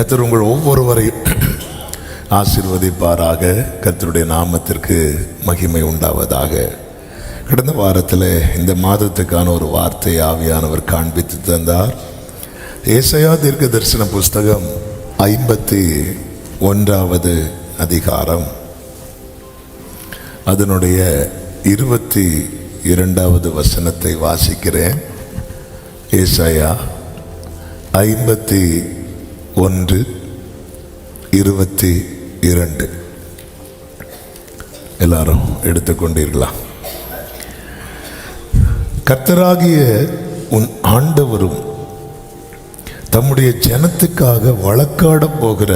கர்த்தர் உங்கள் ஒவ்வொருவரையும் ஆசீர்வதிப்பாராக. கர்த்தருடைய நாமத்திற்கு மகிமை உண்டாவதாக. கடந்த வாரத்தில் இந்த மாதத்துக்கான ஒரு வார்த்தை ஆவியானவர் காண்பித்து தந்தார். ஏசாயா தீர்க்க தரிசன புஸ்தகம் 51வது அதிகாரம், அதனுடைய 22வது வசனத்தை வாசிக்கிறேன். ஏசாயா 51:22. எல்லாரும் எடுத்துக்கொண்டீர்களா? கர்த்தராகிய உன் ஆண்டவரும் தம்முடைய ஜனத்துக்காக வழக்காட போகிற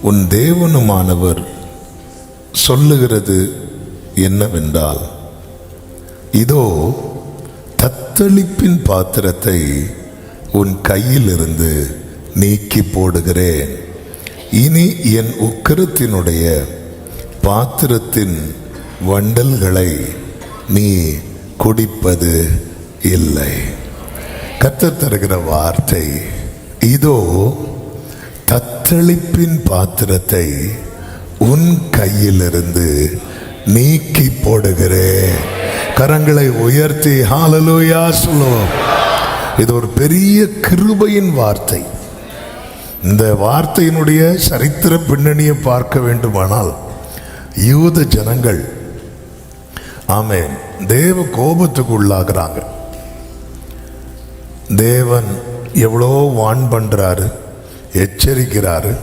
உன் தேவனுமானவர் சொல்லுகிறது என்னவென்றால், இதோ தத்தளிப்பின் பாத்திரத்தை உன் கையிலிருந்து நீக்கி போடுகிறேன். இனி என் உக்கிரத்தினுடைய பாத்திரத்தின் வண்டல்களை நீ குடிப்பது இல்லை. கர்த்தர் தருகிற வார்த்தை, இதோ தத்தளிப்பின் பாத்திரத்தை உன் கையிலிருந்து நீக்கி போடுகிறேன். கரங்களை உயர்த்தி ஹல்லேலூயா சொல்லுவோம். இது ஒரு பெரிய கிருபையின் வார்த்தை. இந்த வார்த்தையினுடைய சரித்திர பின்னணியை பார்க்க வேண்டுமானால், யூத ஜனங்கள் ஆமென் தேவ கோபத்துக்கு உள்ளாகிறாங்க. தேவன் எவ்வளோ வான் பண்றாரு, எச்சரிக்கிறாரு.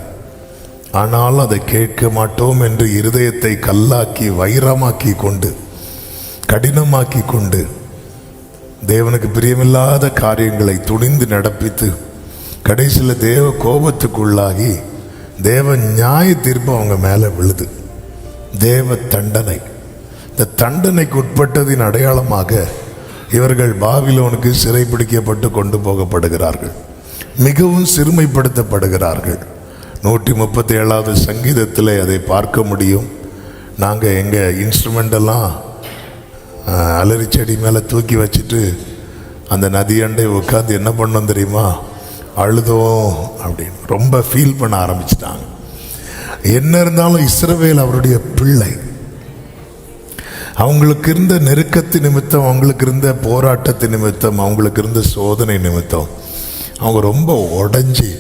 ஆனால் அதை கேட்க மாட்டோம் என்று இருதயத்தை கல்லாக்கி வைரமாக்கி கொண்டு கடினமாக்கி கொண்டு தேவனுக்கு பிரியமில்லாத காரியங்களை துணிந்து நடப்பித்து கடைசியில் தேவ கோபத்துக்குள்ளாகி தேவ நியாய தீர்ப்பு அவங்க மேலே விழுது. தேவ தண்டனை. இந்த தண்டனைக்கு உட்பட்டதின் அடையாளமாக இவர்கள் பாபிலோனுக்கு சிறைப்பிடிக்கப்பட்டு கொண்டு போகப்படுகிறார்கள். மிகவும் சிறுமைப்படுத்தப்படுகிறார்கள். 137வது சங்கீதத்தில் அதை பார்க்க முடியும். நாங்கள் எங்கள் இன்ஸ்ட்ருமெண்டெல்லாம் அலரி செடி மேலே தூக்கி வச்சுட்டு அந்த நதியண்டை உட்காந்து என்ன பண்ணோம் தெரியுமா? அழுதோம் அப்படின்னு ரொம்ப ஃபீல் பண்ண ஆரம்பிச்சிட்டாங்க. என்ன இருந்தாலும் இஸ்ரவேல் அவருடைய பிள்ளை. அவங்களுக்கு இருந்த நெருக்கத்து நிமித்தம், அவங்களுக்கு இருந்த போராட்டத்து நிமித்தம், அவங்களுக்கு இருந்த சோதனை நிமித்தம் அவங்க ரொம்ப உடைஞ்சி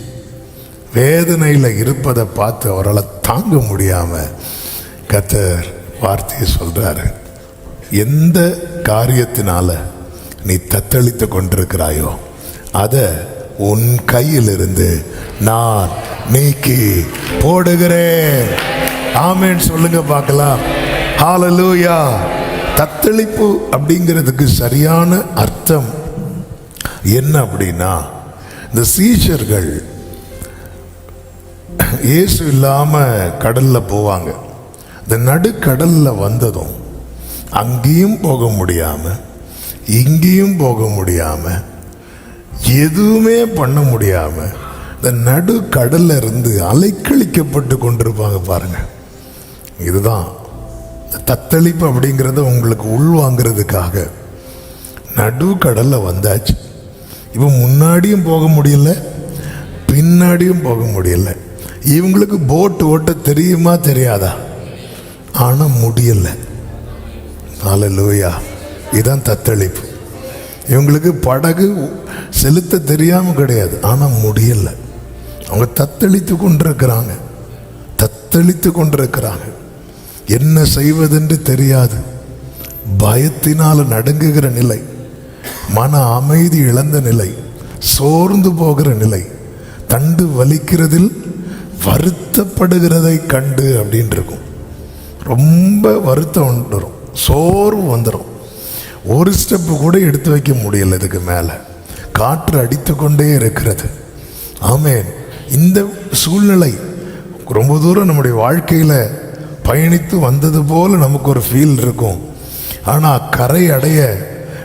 வேதனையில் இருப்பதை பார்த்து அவரால் தாங்க முடியாமல் கர்த்தர் வார்த்தையை சொல்கிறாரு. எந்த காரியத்தினால நீ தத்தளித்து கொண்டிருக்கிறாயோ அதை உன் கையிலிருந்து நான் நீக்கி போடுகிறேன். ஆமென் சொல்லுங்க பார்க்கலாம். ஹல்லேலூயா. தத்தளிப்பு அப்படிங்கிறதுக்கு சரியான அர்த்தம் என்ன அப்படின்னா, இந்த சீஷர்கள் இயேசு இல்லாம கடல்ல போவாங்க. இந்த நடுக்கடல்ல வந்ததும் அங்கேயும் போக முடியாம இங்கேயும் போக முடியாம எதுவுமே பண்ண முடியாம இந்த நடுக்கடல்ல இருந்து அலைக்கழிக்கப்பட்டு கொண்டிருப்பாங்க. பாருங்க, இதுதான் தத்தளிப்பு அப்படிங்கிறத உங்களுக்கு உள்வாங்கிறதுக்காக நடுக்கடல்ல வந்தாச்சு. இப்போ முன்னாடியும் போக முடியல, பின்னாடியும் போக முடியல. இவங்களுக்கு போட்டு ஓட்ட தெரியுமா தெரியாதா? ஆனால் முடியல. ஹல்லேலூயா. இதுதான் தத்தளிப்பு. இவங்களுக்கு படகு செலுத்த தெரியாமல் கிடையாது, ஆனால் முடியல. அவங்க தத்தளித்து கொண்டிருக்கிறாங்க, தத்தளித்து கொண்டிருக்கிறாங்க. என்ன செய்வதென்று தெரியாது, பயத்தினால் நடுங்குகிற நிலை, மன அமைதி இழந்த நிலை, சோர்ந்து போகிற நிலை, தண்டு வலிக்கிறதில் வருத்தப்படுகிறதை கண்டு அப்படின்னு இருக்கும். ரொம்ப வருத்தம் வந்துடும், சோர்வு வந்துடும். ஒரு ஸ்டெப்பு கூட எடுத்து வைக்க முடியல. இதுக்கு மேலே காற்று அடித்து கொண்டே இருக்கிறது. ஆமென். இந்த சூழ்நிலை ரொம்ப தூரம் நம்முடைய வாழ்க்கையில் பயணித்து வந்தது போல நமக்கு ஒரு ஃபீல் இருக்கும். ஆனால் கரை அடைய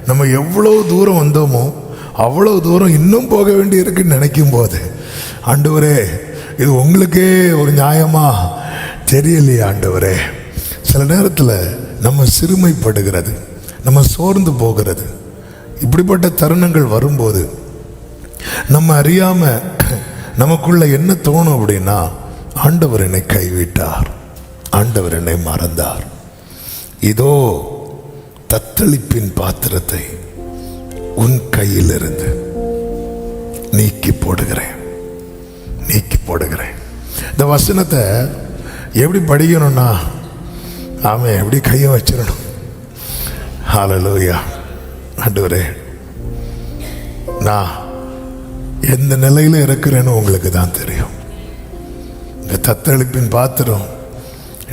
நம்ம எவ்வளோ தூரம் வந்தோமோ அவ்வளோ தூரம் இன்னும் போக வேண்டி இருக்குன்னு நினைக்கும் போது, ஆண்டவரே இது உங்களுக்கே ஒரு நியாயமா தெரியலையே ஆண்டவரே. சில நேரத்தில் நம்ம சிறுமைப்படுகிறது, நம்ம சோர்ந்து போகிறது. இப்படிப்பட்ட தருணங்கள் வரும்போது நம்ம அறியாம நமக்குள்ள என்ன தோணும் அப்படின்னா, ஆண்டவர் என்னை கைவிட்டார், ஆண்டவர் என்னை மறந்தார். இதோ தத்தளிப்பின் பாத்திரத்தை உன் கையிலிருந்து நீக்கி போடுகிறேன், நீக்கி போடுகிறேன். இந்த வசனத்தை எப்படி படிக்கணும்னா, ஆமென், எப்படி கையை வச்சிடணும். ஹல்லேலூயா. ஆண்டவரே, நான் எந்த நிலையில் இருக்கிறேன்னு உங்களுக்கு தான் தெரியும். இந்த தத்தளிப்பின் பாத்திரம்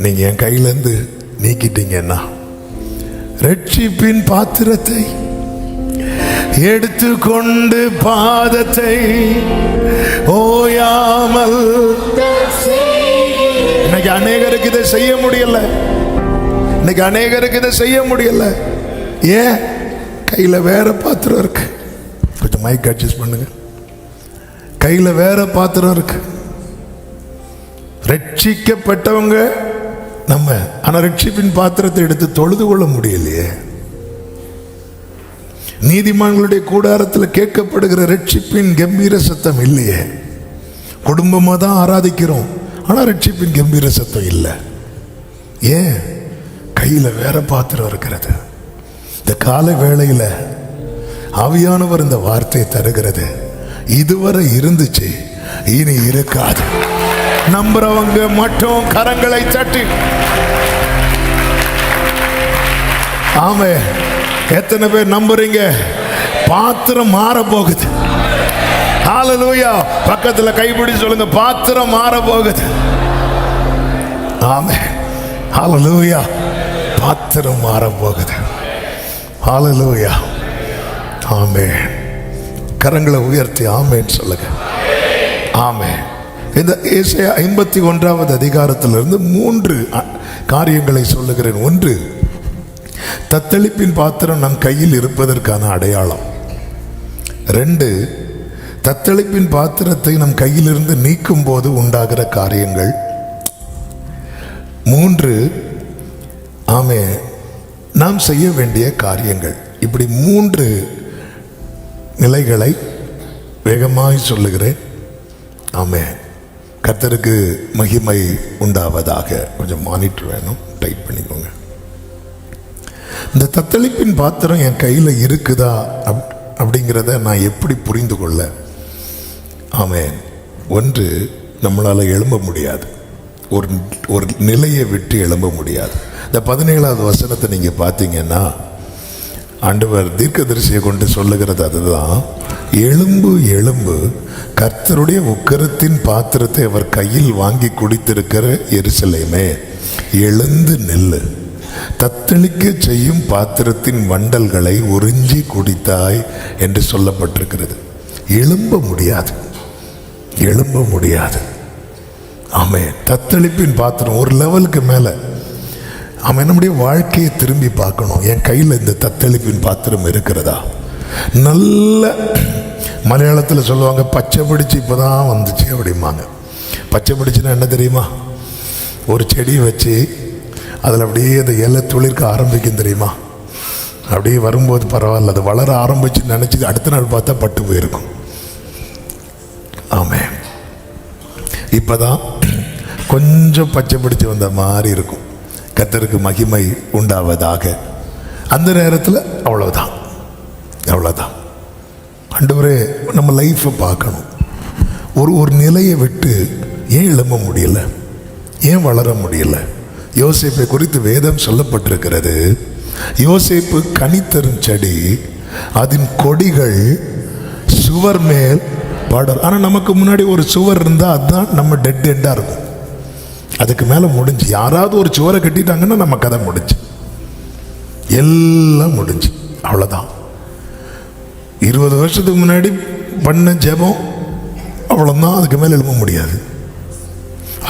நீங்க என் கையிலேருந்து நீக்கிட்டீங்கன்னா, ரட்சிப்பின் பாத்திரத்தை எடுத்துக்கொண்டு பாதத்தை ஓயாமல். இன்னைக்கு அநேகருக்கு இதை செய்ய முடியல, இன்னைக்கு அநேகருக்கு இதை செய்ய முடியல. ஏன்? கையில வேற பாத்திரம் இருக்கு. கொஞ்சம் மைக் அட்ஜஸ்ட் பண்ணுங்க. கையில வேற பாத்திரம் இருக்கு. ரட்சிக்கப்பட்டவங்க நம்ம, ஆனா ரட்சிப்பின் பாத்திரத்தை எடுத்து தொழுது கொள்ள முடியலையே. நீதிமான்களுடைய கூடாரத்தில் கேட்கப்படுகிற ரட்சிப்பின் கம்பீர சத்தம் இல்லையே. குடும்பமா தான் ஆராதிக்கிறோம், ஆனா ரட்சிப்பின் கம்பீர சத்தம் இல்லை. ஏன்? கையில வேற பாத்திரம் இருக்கிறது. இந்த காலை வேளையில ஆவியானவர் இந்த வார்த்தை தருகிறது. இதுவரை இருந்துச்சு, இனி இருக்காது. நம்புறவங்க மட்டும் கரங்களை தட்டி ஆமே. எத்தனை பேர் நம்புறீங்க? பாத்திரம் மாற போகுது. ஹல்லேலூயா. பக்கத்துல கைப்பிடி சொல்லுங்க, பாத்திரம் மாற போகுது. ஆமே. ஹல்லேலூயா. பாத்திரம் மாற போகுது. ஹல்லேலூயா. ஆமே. கரங்களை உயர்த்தி ஆமேன்னு சொல்லுங்க. ஆமே. இந்த ஏசாயா 51வது அதிகாரத்திலிருந்து 3 காரியங்களை சொல்லுகிறேன். 1, தத்தளிப்பின் பாத்திரம் நம் கையில் இருப்பதற்கான அடையாளம். 2, தத்தளிப்பின் பாத்திரத்தை நம் கையிலிருந்து நீக்கும் போது உண்டாகிற காரியங்கள். 3, ஆமே, நாம் செய்ய வேண்டிய காரியங்கள். இப்படி 3 நிலைகளை வேகமாய் சொல்லுகிறேன். ஆமே. கர்த்தருக்கு மகிமை உண்டாவதாக. கொஞ்சம் மானிட்டர் வேணும், டைட் பண்ணிக்கோங்க. இந்த தத்தளிப்பின் பாத்திரம் என் கையில் இருக்குதா அப்படிங்கிறத நான் எப்படி புரிந்து கொள்ள? ஆமென். 1, நம்மளால் எழும்ப முடியாது. ஒரு நிலையை விட்டு எழும்ப முடியாது. இந்த 17வது வசனத்தை நீங்கள் பார்த்தீங்கன்னா, ஆண்டவர் தீர்க்கதரிசியை கொண்டு சொல்லுகிறது அதுதான். எழும்பு எழும்பு, கர்த்தருடைய உக்கிரத்தின் பாத்திரத்தை அவர் கையில் வாங்கி குடித்திருக்கிற எருசலேமே, எழுந்து நெல்லு. தத்தளிக்க செய்யும் பாத்திரத்தின் வண்டல்களை உறிஞ்சி குடித்தாய் என்று சொல்லப்பட்டிருக்கிறது. எழும்ப முடியாது, எழும்ப முடியாது. ஆமென். தத்தளிப்பின் பாத்திரம் ஒரு லெவலுக்கு மேலே. ஆமென். நம்முடைய வாழ்க்கையை திரும்பி பார்க்கணும். என் கையில் இந்த தத்தளிப்பின் பாத்திரம் இருக்கிறதா? நல்ல மலையாளத்தில் சொல்லுவாங்க, பச்சை பிடிச்சி இப்போதான் வந்துச்சு அப்படிம்பாங்க. பச்சை பிடிச்சுன்னா என்ன தெரியுமா? ஒரு செடி வச்சு அதில் அப்படியே அந்த இலை துளிர்க்க ஆரம்பிக்கும் தெரியுமா? அப்படியே வரும்போது பரவாயில்ல, அது வளர ஆரம்பிச்சு நினச்சி அடுத்த நாள் பார்த்தா பட்டு போயிருக்கும். ஆமென். இப்போதான் கொஞ்சம் பச்சை பிடிச்சி வந்த மாதிரி இருக்கும். கர்த்தருக்கு மகிமை உண்டாவதாக. அந்த நேரத்தில் அவ்வளோதான், அவ்வளோதான். ஆண்டவரே, நம்ம லைஃப்பை பார்க்கணும். ஒரு நிலையை விட்டு ஏன் எழும்ப முடியல? ஏன் வளர முடியல? யோசேப்பை குறித்து வேதம் சொல்லப்பட்டிருக்கிறது. யோசேப்பு கனித்தரும் செடி, அதன் கொடிகள் சுவர் மேல் படர். ஆனால் நமக்கு முன்னாடி ஒரு சுவர் இருந்தால் அதுதான் நம்ம டெட் எண்டாக இருக்கும். அதுக்கு மேலே முடிஞ்சு. யாராவது ஒரு சுவரை கட்டிட்டாங்கன்னா நம்ம கதை முடிஞ்சு, எல்லாம் முடிஞ்சு, அவ்வளோதான். 20 வருஷத்துக்கு முன்னாடி பண்ண ஜெபம் அவ்வளோதான், அதுக்கு மேலே எழுத முடியாது.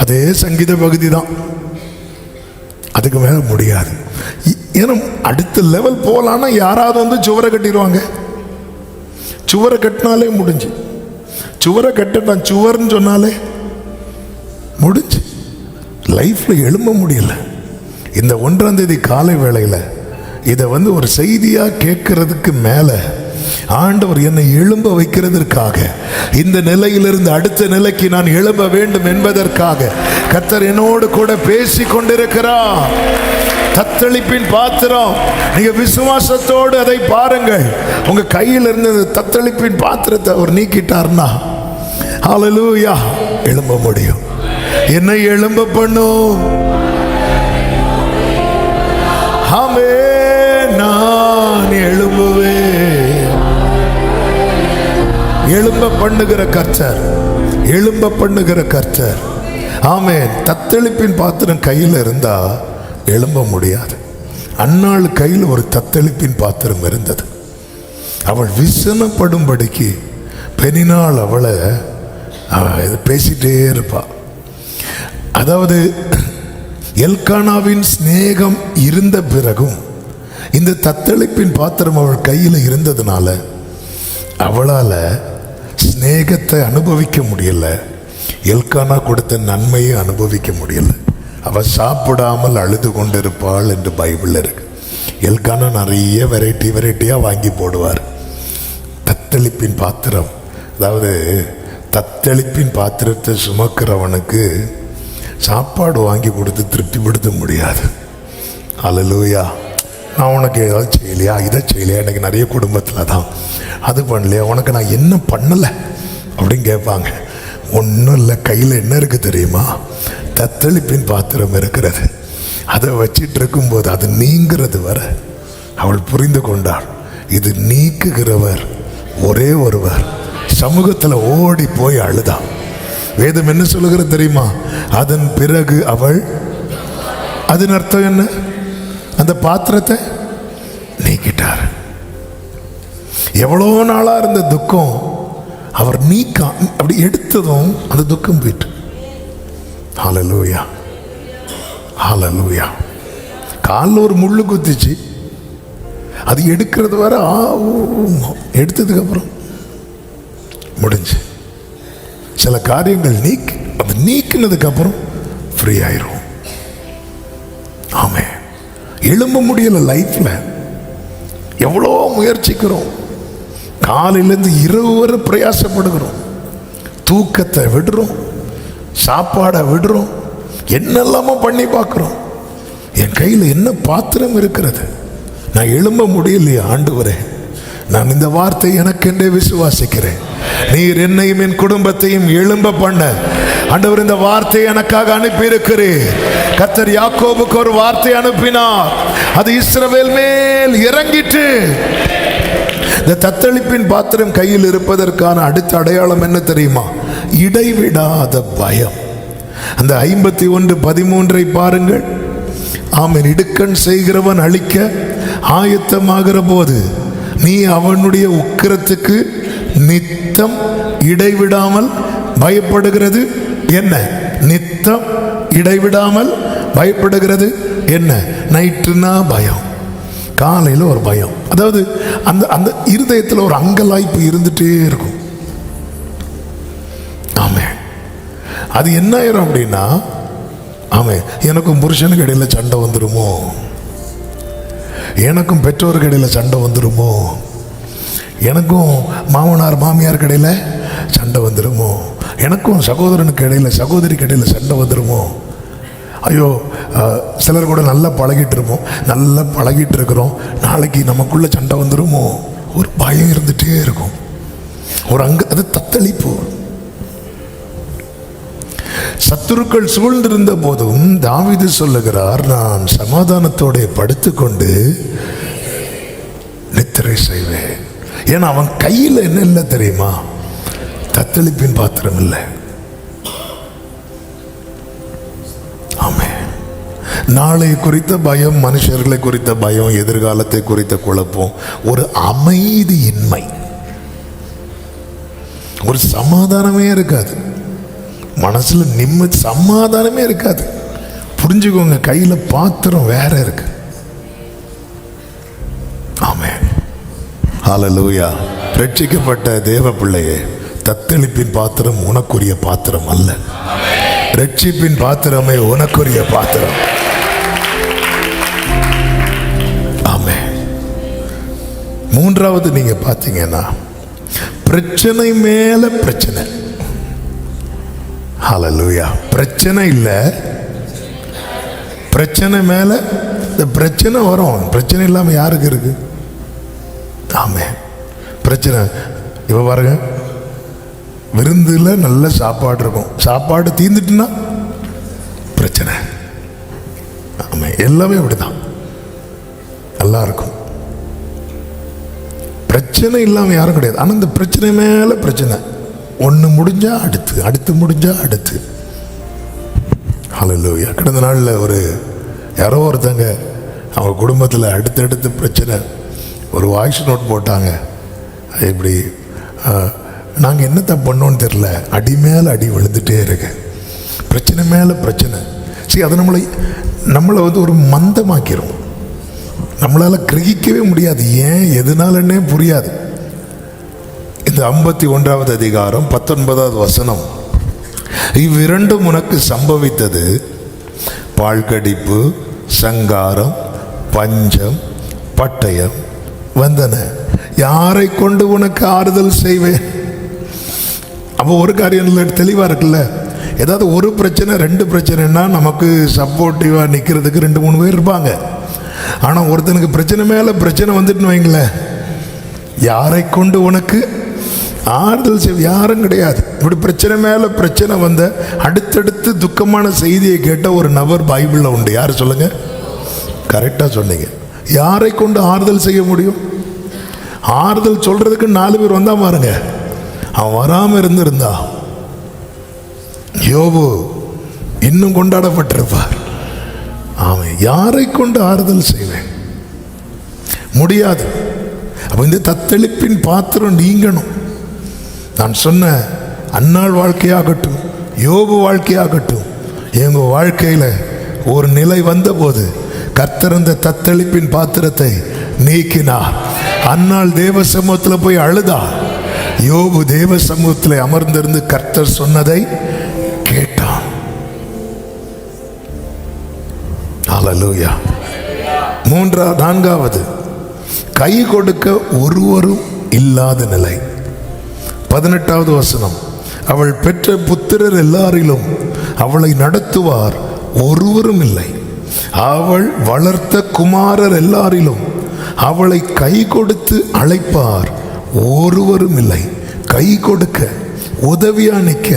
அதே சங்கீத பகுதி தான், அதுக்கு மேலே முடியாது. ஏன்னா அடுத்த லெவல் போகலான்னா யாராவது வந்து சுவரை கட்டிடுவாங்க. சுவரை கட்டினாலே முடிஞ்சு. சுவரை கட்டிட்டான், சுவர்ன்னு சொன்னாலே முடிஞ்சு. லைஃப்பில் எழும்ப முடியல. இந்த 1ஆம் தேதி காலை வேளையில் இதை வந்து ஒரு செய்தியாக கேட்கறதுக்கு மேலே ஆண்டவர் என்னை எழும்ப வைக்கிறதற்காக, இந்த நிலையிலிருந்து அடுத்த நிலைக்கு நான் எழும்ப வேண்டும் என்பதற்காக கர்த்தர் என்னோடு கூட பேசி கொண்டிருக்கிறார். தத்தளிப்பின் பாத்திரம், நீங்க விசுவாசத்தோடு அதை பாருங்கள். உங்க கையில் இருந்த தத்தளிப்பின் பாத்திரத்தை அவர் நீக்கிட்டார்னா ஹல்லேலூயா, எழும்ப முடியும். என்னை எழும்ப பண்ணும். ஆமென். நான் எழும்புவேன். எழும்ப பண்ணுகிற கர்த்தர், எழும்ப பண்ணுகிற கர்த்தர். ஆமென். தத்தளிப்பின் பாத்திரம் கையில் இருந்தா எழும்ப முடியாது. அன்னாள் கையில் ஒரு தத்தளிப்பின் பாத்திரம் இருந்தது. அவள் விசனப்படும்படிக்கு பெனினாள் அவளை பேசிட்டே இருப்பா. அதாவது எல்கானாவின் சிநேகம் இருந்த பிறகும் இந்த தத்தளிப்பின் பாத்திரம் அவள் கையில் இருந்ததுனால அவளால் சிநேகத்தை அனுபவிக்க முடியல. எல்கானா கொடுத்த நன்மையை அனுபவிக்க முடியல. அவள் சாப்பிடாமல் அழுது கொண்டிருப்பாள் என்று பைபிள் இருக்கு. எல்கானா நிறைய வெரைட்டியாக வாங்கி போடுவார். தத்தளிப்பின் பாத்திரம், அதாவது தத்தளிப்பின் பாத்திரத்தை சுமக்கிறவனுக்கு சாப்பாடு வாங்கி கொடுத்து திருப்திப்படுத்த முடியாது. ஹல்லேலூயா. நான் உனக்கு ஏதாவது செய்யலையா, இதை செய்யலையா, எனக்கு நிறைய குடும்பத்தில் தான் அது பண்ணலையா, உனக்கு நான் என்ன பண்ணலை அப்படின்னு கேட்பாங்க. ஒன்றும் இல்லை, கையில் என்ன இருக்குது தெரியுமா? தத்தளிப்பின் பாத்திரம் இருக்கிறது. அதை வச்சிட்டு இருக்கும்போது அது நீங்கிறது வர அவள் புரிந்து கொண்டாள், இது நீக்குகிறவர் ஒரே ஒருவர். சமூகத்தில் ஓடி போய் அழுதான். வேதம் என்ன சொல்லுகிறது தெரியுமா? அதன் பிறகு அவள், அதன் அர்த்தம் என்ன? அந்த பாத்திரத்தை நீக்கிட்டார். எவ்வளோ நாளா இருந்த துக்கம் அவர் நீக்க அப்படி எடுத்ததும் அந்த துக்கம் போயிட்டு. ஹல்லேலூயா, ஹல்லேலூயா. காலில் ஒரு முள்ளு குத்திச்சு, அது எடுக்கிறது வர எடுத்ததுக்கு அப்புறம் முடிஞ்சு. சில காரியங்கள் அது நீக்கினதுக்கு அப்புறம் ஃப்ரீ ஆயிரும். ஆமே. எழும்ப முடியல. லைஃப்ல எவ்வளோ முயற்சிக்கிறோம், காலையிலேருந்து இரவு வரை பிரயாசப்படுகிறோம், தூக்கத்தை விடுறோம், சாப்பாடை விடுறோம், என்னெல்லாமோ பண்ணி பார்க்குறோம். என் கையில் என்ன பாத்திரம் இருக்கிறது? நான் எழும்ப முடியலையே ஆண்டவரே. நான் இந்த வார்த்தை எனக்கென்றே விசுவாசிக்கிறேன். நீர் என்னையும் என் குடும்பத்தையும் எழும்ப பண்ண ஆண்டவர் இந்த வார்த்தையை எனக்காக அனுப்பி இருக்கிறீர். கர்த்தர் யாக்கோபுக்கு ஒரு வார்த்தை அனுப்பினார், அது இஸ்ரவேல் மேல் இறங்கிட்டு. இந்த தத்தளிப்பின் பாத்திரம் கையில் இருப்பதற்கான அடுத்த அடையாளம் என்ன தெரியுமா? இடைவிடாத பயம். அந்த 51:13 பாருங்கள். ஆமென். இடுக்கண் செய்கிறவன் அழிக்க ஆயத்தமாகிற போது நீ அவனுடைய உக்கிரத்துக்கு நித்தம் இடைவிடாமல் பயப்படுகிறது என்ன? நித்தம் இடைவிடாமல் பயப்படுகிறது என்ன? நைட்டுனா பயம், காலையில் ஒரு பயம். அதாவது அந்த அந்த இருதயத்தில் ஒரு அங்கலாய்ப்பு இருந்துட்டே இருக்கும். ஆமே. அது என்ன ஆயிரும் அப்படின்னா, ஆமே, எனக்கும் புருஷனுக்கு இடையில சண்டை வந்துருமோ, எனக்கும் பெற்றோருக்கு இடையில சண்டை வந்துருமோ, எனக்கும் மாமனார் மாமியாருக்கு இடையில சண்டை வந்துருமோ, எனக்கும் சகோதரனுக்கு இடையில சகோதரிக்கு இடையில சண்டை வந்துருமோ. ஐயோ, சிலர் கூட நல்லா பழகிட்டு இருப்போம், நல்லா பழகிட்டு இருக்கிறோம், நாளைக்கு நமக்குள்ள சண்டை வந்துருமோ. ஒரு பயம் இருந்துட்டே இருக்கும். ஒரு அது தத்தளிப்பு. சத்துருக்கள் சூழ்ந்திருந்த போதும் தாவீது சொல்லுகிறார், நான் சமாதானத்தோட படுத்துக்கொண்டு நித்திரை செய்வேன். ஏன்னா அவன் கையில் என்ன இல்லை தெரியுமா? தத்தளிப்பின் பாத்திரம் இல்லை. ஆமே. நாளை குறித்த பயம், மனுஷர்களை குறித்த பயம், எதிர்காலத்தை குறித்த குழப்பம், ஒரு அமைதியின்மை, ஒரு சமாதானமே இருக்காது மனசுல. நிம்மதி, சமாதானமே இருக்காது. புரிஞ்சுக்கோங்க, கையில பாத்திரம் வேற இருக்கு. ஆமென். ஹல்லேலூயா. ரட்சிக்கப்பட்ட தேவ பிள்ளையே, தத்தளிப்பின் பாத்திரம் உனக்குரிய பாத்திரம் அல்ல. ரட்சிப்பின் பாத்திரமே உனக்குரிய பாத்திரம். ஆமென். மூன்றாவது நீங்க பார்த்தீங்கன்னா பிரச்சனை மேல பிரச்சனை. ஹல்லேலூயா. பிரச்சனை இல்லை, பிரச்சனை மேல இந்த பிரச்சனை வரும். பிரச்சனை இல்லாம யாருக்கு இருக்கு? ஆமே. பிரச்சனை இப்ப பாருங்க, விருந்துல நல்ல சாப்பாடு இருக்கும், சாப்பாடு தீர்ந்துட்டுன்னா பிரச்சனை. ஆமே, எல்லாமே அப்படிதான். நல்லா இருக்கும், பிரச்சனை இல்லாம யாரும் கிடையாது. ஆனா இந்த பிரச்சனை மேல பிரச்சனை, ஒன்று முடிஞ்சா அடுத்து, அடுத்து முடிஞ்சா அடுத்து. ஹல்லேலூயா. கடந்த நாளில் யாரோ ஒருத்தங்க அவங்க குடும்பத்தில் அடுத்தடுத்து பிரச்சனை, ஒரு வாய்ஸ் நோட் போட்டாங்க. இப்படி நாங்கள் என்னத்தை பண்ணோன்னு தெரில, அடி மேலே அடி விழுந்துட்டே இருக்கு, பிரச்சனை மேலே பிரச்சனை. சரி, அது நம்மளை ஒரு மந்தமாக்கிரும், நம்மளால் கிரகிக்கவே முடியாது, ஏன் எதுனாலன்னே புரியாது. இந்த 51வது அதிகாரம் 19வது வசனம், இவ்விரண்டும் உனக்கு சம்பவித்தது, பாழ்கடிப்பு, சங்காரம், பஞ்சம், பட்டயம் வந்தன, யாரை கொண்டு உனக்கு ஆறுதல் செய்வேன்? அப்போ ஒரு காரியம் தெளிவா இருக்குல்ல. ஏதாவது ஒரு பிரச்சனை ரெண்டு பிரச்சனைன்னா நமக்கு சப்போர்ட்டிவா நிற்கிறதுக்கு 2-3 பேர் இருப்பாங்க. ஆனால் ஒருத்தனுக்கு பிரச்சனை மேல பிரச்சனை வந்துட்டுன்னு வைங்களேன், யாரை கொண்டு உனக்கு ஆறுதல் செய்ய யாரும் கிடையாது. இப்படி பிரச்சனை மேல பிரச்சனை வந்த அடுத்தடுத்து துக்கமான செய்தியை கேட்ட ஒரு நபர் பைபிள்ல உண்டு. யாரு சொல்லுங்க? கரெக்டா சொன்னீங்க. யாரை கொண்டு ஆறுதல் செய்ய முடியும்? ஆறுதல் சொல்றதுக்கு 4 பேர் வந்தா பாருங்க, அவன் வராம இருந்திருந்தா யோபு இன்னும் கொண்டாடப்பட்டிருப்பார். அவன் யாரை கொண்டு ஆறுதல் செய்வேன்? முடியாது. அப்ப இந்த தத்தளிப்பின் பாத்திரம் நீங்கணும். நான் சொன்ன அன்னாள் வாழ்க்கையாகட்டும், யோபு வாழ்க்கையாகட்டும், எங்க வாழ்க்கையில ஒரு நிலை வந்த போது கர்த்தர் அந்த தத்தளிப்பின் பாத்திரத்தை நீக்கினார். அன்னாள் தேவ சமூகத்தில் போய் அழுதா, யோபு தேவ சமூகத்தில் அமர்ந்திருந்து கர்த்தர் சொன்னதை கேட்டான். ஹல்லேலூயா. 4வது, கை கொடுக்க ஒருவரும் இல்லாத நிலை. 18வது வசனம், அவள் பெற்ற புத்திரர் எல்லாரிலும் அவளை நடத்துவார் ஒருவரும் இல்லை, அவள் வளர்த்த குமாரர் எல்லாரிலும் அவளை கை கொடுத்து அழைப்பார் ஒருவரும் இல்லை. கை கொடுக்க, உதவியா நிற்க.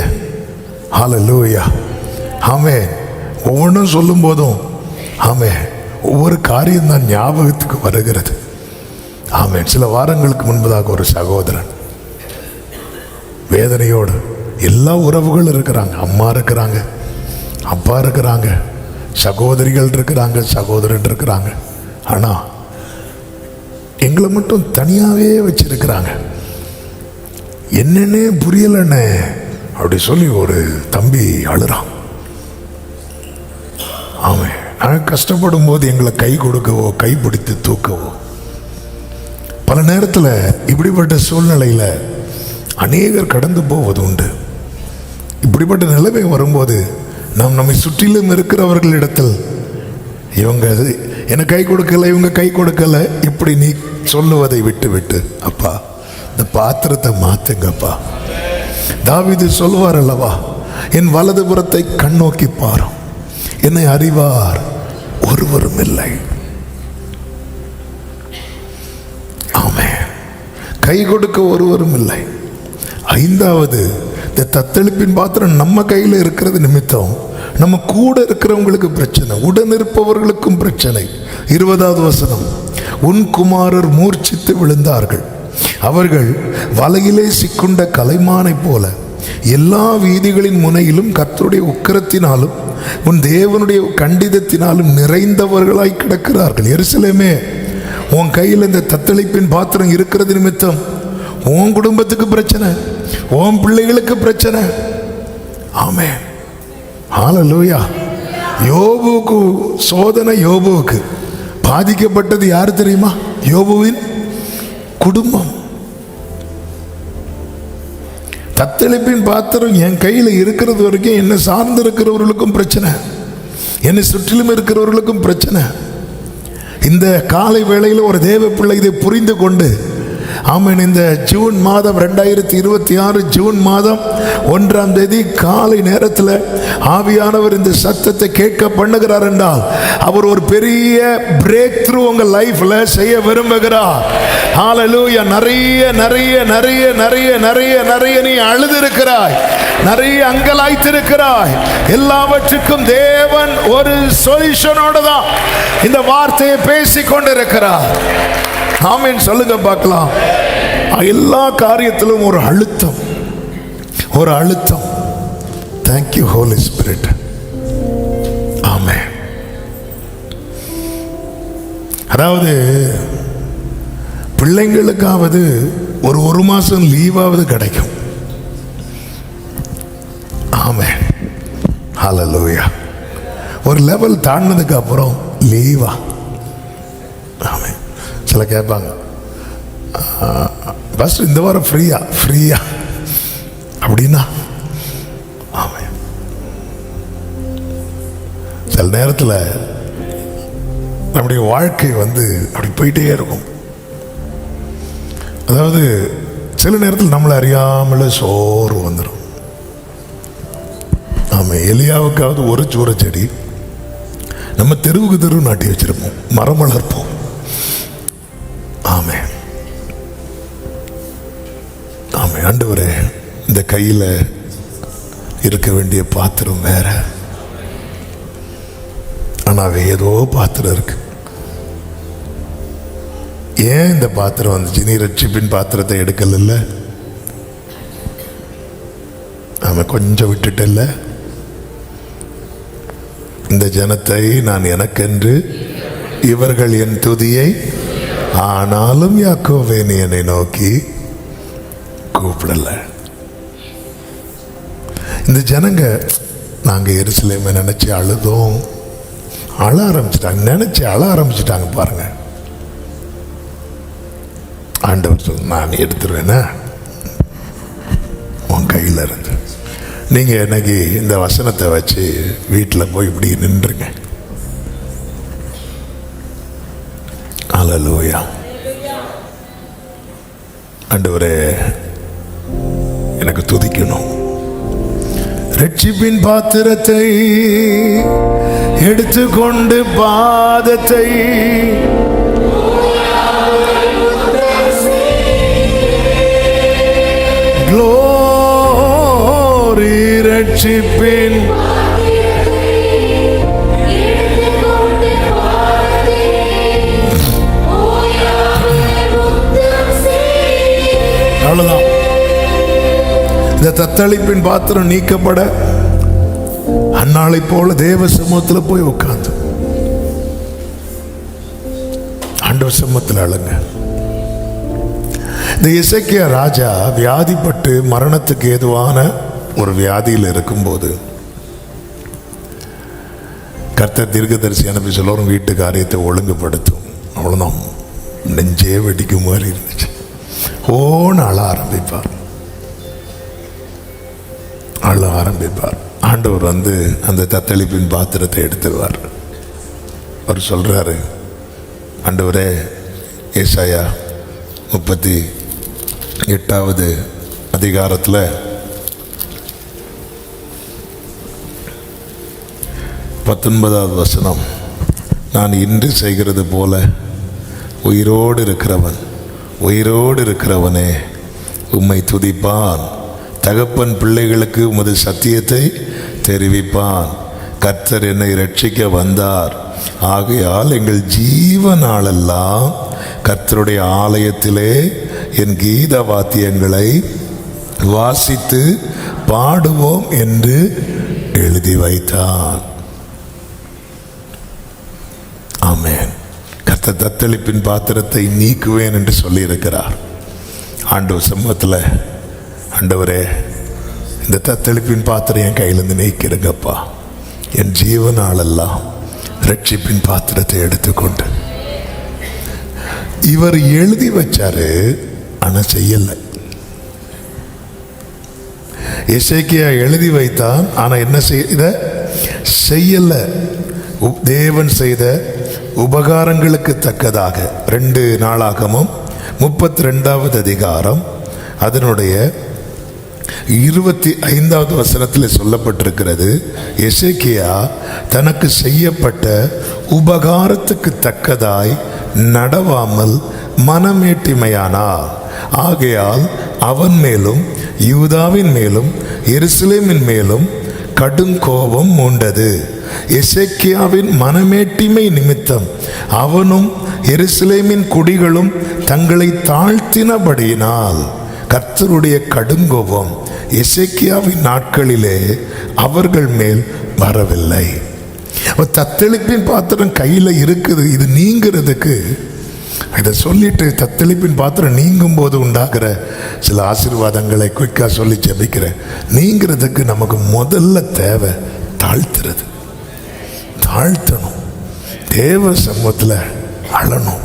ஹல்லேலூயா. ஆமென். ஒவ்வொன்றும் சொல்லும் போதும் ஆமென், ஒவ்வொரு காரியம் தான் ஞாபகத்துக்கு வருகிறது. ஆமென். சில வாரங்களுக்கு முன்பதாக ஒரு சகோதரன் வேதனையோடு, எல்லா உறவுகளும் இருக்கிறாங்க, அம்மா இருக்கிறாங்க, அப்பா இருக்கிறாங்க, சகோதரிகள் இருக்கிறாங்க, சகோதரன் இருக்கிறாங்க, ஆனா எங்களை மட்டும் தனியாவே வச்சிருக்கிறாங்க. என்னன்னே புரியலன்னு அப்படி சொல்லி ஒரு தம்பி அழுறான். ஆமாம், நாங்கள் கஷ்டப்படும் போது எங்களை கை கொடுக்கவோ கைப்பிடித்து தூக்கவோ. பல நேரத்தில் இப்படிப்பட்ட சூழ்நிலையில் அநேகர் கடந்து போவது உண்டு. இப்படிப்பட்ட நிலைமை வரும்போது நாம் நம்மை சுற்றிலும் இருக்கிறவர்களிடத்தில் இவங்க எனக்கு கை கொடுக்கல, இவங்க கை கொடுக்கல, இப்படி நீ சொல்லுவதை விட்டு விட்டு, அப்பா இந்த பாத்திரத்தை மாத்துங்கப்பா. தாவீது சொல்லுவார் அல்லவா, என் வலது புறத்தை கண்ணோக்கி பாரும், என்னை அறிவார் ஒருவரும் இல்லை. ஆமென். கை கொடுக்க ஒருவரும் இல்லை. 5வது, இந்த தத்தளிப்பின் பாத்திரம் நம்ம கையில் இருக்கிறது நிமித்தம் நம்ம கூட இருக்கிறவங்களுக்கு பிரச்சனை, உடன் இருப்பவர்களுக்கும் பிரச்சனை. 20வது வசனம், உன் குமாரர் மூர்ச்சித்து விழுந்தார்கள், அவர்கள் வலையிலே சிக்குண்ட கலைமானை போல எல்லா வீதிகளின் முனையிலும் கர்த்தருடைய உக்கிரத்தினாலும் உன் தேவனுடைய கண்டிதத்தினாலும் நிறைந்தவர்களாய் கிடக்கிறார்கள். எருசலேமே, உன் கையில் இந்த தத்தளிப்பின் பாத்திரம் இருக்கிறது நிமித்தம் உன் குடும்பத்துக்கு பிரச்சனை, உன் பிள்ளைகளுக்கு பிரச்சனை. ஆமென். ஹல்லேலூயா. யோபுவுக்கு சோதனை, யோபுவுக்கு பாதிக்கப்பட்டது யாரு தெரியுமா? யோபுவின் குடும்பம். தத்தளிப்பின் பாத்திரம் என் கையில் இருக்கிறது வரைக்கும் என்னை சார்ந்து இருக்கிறவர்களுக்கும் பிரச்சனை, என்னை சுற்றிலும் இருக்கிறவர்களுக்கும் பிரச்சனை. இந்த காலை வேளையில் ஒரு தேவ பிள்ளை இதை புரிந்து கொண்டு ஆமென். இந்த ஜூன் மாதம் 2026 ஜூன் மாதம் 1ஆம் தேதி காலை நேரத்தில் ஆவியானவர் இந்த சத்தத்தை கேட்க பண்ணுகிறார் என்றால் அவர் ஒரு பெரிய பிரேக் த்ரூ உங்க லைஃப்ல செய்ய விரும்புகிறார். ஹalleluya. நிறைய நிறைய நிறைய நிறைய நிறைய நிறைய நீ அழுது இருக்கிறாய், நிறைய அங்கலாய்த்து இருக்கிறாய். எல்லாவற்றுக்கும் தேவன் ஒரு சொல்யூஷனோட தான் இந்த வார்த்தையை பேசிக் கொண்டிருக்கிறார். ஆமென் சொல்லுங்க பார்க்கலாம். எல்லா காரியத்திலும் ஒரு அழுத்தம், ஒரு அழுத்தம். Thank you holy spirit. ஆமென். அதாவது பிள்ளைங்களுக்காவது ஒரு மாசம் லீவாவது கிடைக்கும். ஆமென். ஹல்லேலூயா. ஒரு லெவல் தாண்டினதுக்கு அப்புறம் லீவா. ஆமென். சில கேட்பாங்க, பஸ் இந்த வாரம் ஃப்ரீயா அப்படின்னா. ஆமென். சில நேரத்தில் நம்முடைய வாழ்க்கை அப்படி போயிட்டே இருக்கும். அதாவது சில நேரத்தில் நம்மளை அறியாமல சோறு வந்துடும். ஆமாம். எலியாவுக்காவது ஒரு சூற செடி நம்ம தெருவுக்கு தெருவு நாட்டி வச்சிருப்போம், மரம் வளர்ப்போம். ஆமே ஆமே. ஆண்டவரே, இந்த கையில் இருக்க வேண்டிய பாத்திரம் வேற, ஆனால் ஏதோ பாத்திரம் இருக்கு. ஏன் இந்த பாத்திரம் வந்துச்சு? நீ ரட்சிப்பின் பாத்திரத்தை எடுக்கல, நாம கொஞ்சம் விட்டுட்டல்ல. இந்த ஜனத்தை நான் எனக்கென்று, இவர்கள் என் துதியை, ஆனாலும் யாக்கோபே நீ என்னை நோக்கி கூப்பிடல. இந்த ஜனங்க நாங்க எருசலேமை நினைச்சு அழுதோம், அழ ஆரம்பிச்சிட்டாங்க, நினைச்சு அழ ஆரம்பிச்சிட்டாங்க. பாருங்க, ஆண்டவர் சொல், நான் எடுத்துருவேன்னா உன் கையில் இருந்து. நீங்க எனக்கு இந்த வசனத்தை வச்சு வீட்டில் போய் இப்படி நின்றுங்க. அல்லேலூயா. ஆண்டவரே, எனக்கு துதிக்கணும். ரட்சிப்பின் பாத்திரத்தை எடுத்துக்கொண்டு பாதத்தை க்ளோரி ரட்சிப்பின் அவ்வளவுதான். இந்த தத்தளிப்பின் பாத்திரம் நீக்கப்பட அந்நாளை போல தேவ சமூகத்தில் போய் உட்கார்ந்து ஆண்டவர் சமூகத்தில் அழுங்க. இந்த எசேக்கியா ராஜா வியாதிப்பட்டு மரணத்துக்கு ஏதுவான ஒரு வியாதியில் இருக்கும்போது கர்த்தர் தீர்க்கதரிசி அனுப்பி சொல்லுவோம், வீட்டு காரியத்தை ஒழுங்குபடுத்தும். அவ்வளவுதான். நெஞ்சே வெடிக்கும் மாதிரி இருந்துச்சு. ஓன்னு அழ ஆரம்பிப்பார், அழ ஆரம்பிப்பார். ஆண்டவர் அந்த தத்தளிப்பின் பாத்திரத்தை எடுத்துருவார். அவர் சொல்றாரு, ஆண்டவரே, ஏசாயா 38வது அதிகாரத்தில் 19வது வசனம், நான் இன்று செய்கிறது போல உயிரோடு இருக்கிறவனே உம்மை துதிப்பான். தகப்பன் பிள்ளைகளுக்கு உமது சத்தியத்தை தெரிவிப்பான். கர்த்தர் என்னை ரட்சிக்க வந்தார். ஆகையால் எங்கள் ஜீவனாலெல்லாம் கர்த்தருடைய ஆலயத்திலே என் கீத வாத்தியங்களை வாசித்து பாடுவோம் என்று எழுதி வைத்தான். ஆமென். கர்த்தர் தத்தளிப்பின் பாத்திரத்தை நீக்குவேன் என்று சொல்லி இருக்கிறார். ஆண்டவர் சமூகத்தில், ஆண்டவரே, இந்த தத்தளிப்பின் பாத்திரம் என் கையிலிருந்து நீக்கிடுங்கப்பா. என் ஜீவனாலெல்லாம் ரட்சிப்பின் பாத்திரத்தை எடுத்துக்கொண்டு. இவர் எழுதி வச்சாரு, ஆனா செய்யல. எசேக்கியா எழுதி வைத்தான், ஆனா என்ன செய்யல. தேவன் செய்த உபகாரங்களுக்கு தக்கதாக 2 நாளாகமும் 32வது அதிகாரம் அதனுடைய 25வது வசனத்தில் சொல்லப்பட்டிருக்கிறது, எசேக்கியா தனக்கு செய்யப்பட்ட உபகாரத்துக்கு தக்கதாய் நடவாமல் மனமேட்டிமையானார். ஆகையால் அவன் மேலும் யூதாவின் மேலும் எருசலேமின் மேலும் கடும் கோபம் உண்டது. எசேக்கியாவின் மனமேட்டிமை நிமித்தம் அவனும் எருசலேமின் குடிகளும் தங்களை தாழ்த்தினபடியினால் கர்த்தருடைய கடுங்கோபம் எசேக்கியாவின் நாட்களிலே அவர்கள் மேல் வரவில்லை. தத்தளிப்பின் பாத்திரம் கையில் இருக்குது. இது நீங்கிறதுக்கு இதை சொல்லிட்டு தத்தளிப்பின் பாத்திரம் நீங்கும் போது உண்டாகிற சில ஆசீர்வாதங்களை குயிக்காக சொல்லி ஜெபிக்கிறேன். நீங்கிறதுக்கு நமக்கு முதல்ல தேவை தாழ்த்துறது. தாழ்த்தணும், தேவ சமூகத்தில் அழணும்,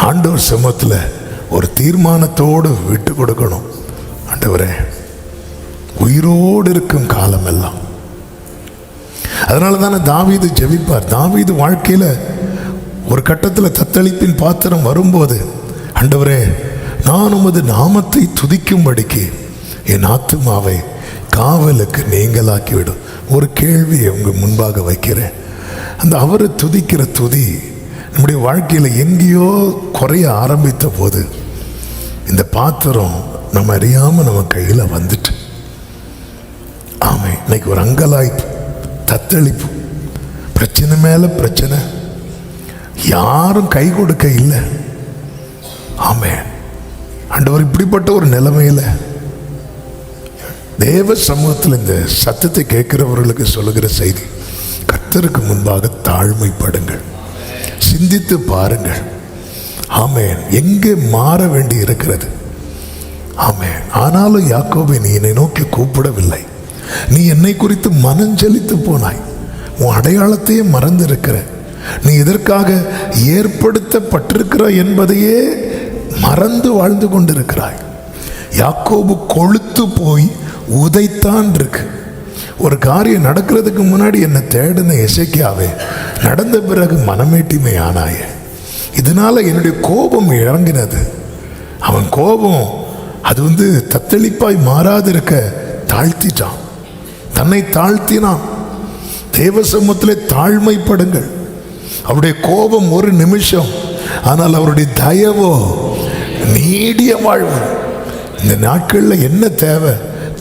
ஆண்டவர் சமூகத்தில் ஒரு தீர்மானத்தோடு விட்டு கொடுக்கணும். ஆண்டவரே, உயிரோடு இருக்கும் காலமெல்லாம். அதனால தானே தாவீது ஜெபிப்பார். தாவீது வாழ்க்கையில் ஒரு கட்டத்தில் தத்தளிப்பின் பாத்திரம் வரும்போது, ஆண்டவரே, நான் உமது நாமத்தை துதிக்கும்படிக்கு என் ஆத்துமாவை காவலுக்கு நீங்களாக்கிவிடும். ஒரு கேள்வியை உங்கள் முன்பாக வைக்கிறேன். அந்த அவரை துதிக்கிற துதி நம்முடைய வாழ்க்கையில் எங்கேயோ குறைய ஆரம்பித்த போது இந்த பாத்திரம் நம்ம அறியாமல் நம்ம கையில் வந்துட்டு, ஆமை, இன்னைக்கு ஒரு அங்கலாய்ப்பு, தத்தளிப்பு, பிரச்சனை மேலே பிரச்சனை, யாரும் கை கொடுக்க இல்லை. ஆமே, ஆண்டவர் இப்படிப்பட்ட ஒரு நிலைமையில் தேவ சமூகத்தில் இந்த சத்தத்தை கேட்கிறவர்களுக்கு சொல்லுகிற செய்தி, கர்த்தருக்கு முன்பாக தாழ்மைப்படுங்கள், சிந்தித்து பாருங்கள். ஆமென். எங்கே மாற வேண்டி இருக்கிறது? ஆமென். ஆனாலும் யாக்கோபே, நீ என்னை நோக்கி கூப்பிடவில்லை, நீ என்னை குறித்து மனஞ்சலித்து போனாய், உன் அடையாளத்தையே மறந்து இருக்கிற, நீ எதற்காக ஏற்படுத்தப்பட்டிருக்கிறாய் என்பதையே மறந்து வாழ்ந்து கொண்டிருக்கிறாய். யாக்கோபு கொழுத்து போய் உதைத்தான் இருக்கு. ஒரு காரியம் நடக்கிறதுக்கு முன்னாடி என்னை தேடின எசேக்கியாவே, நடந்த பிறகு மனமேட்டிமை ஆனாய, இதனால என்னுடைய கோபம் இறங்கினது. அவன் கோபம் அது தத்தளிப்பாய் மாறாதிருக்க தாழ்த்திட்டான், தன்னை தாழ்த்தினான். தேவ சமூகத்திலே தாழ்மைப்படுங்கள். அவருடைய கோபம் ஒரு நிமிஷம், ஆனால் அவருடைய தயவோ நீடிய வாழ்வு. இந்த நாட்களில் என்ன தேவை?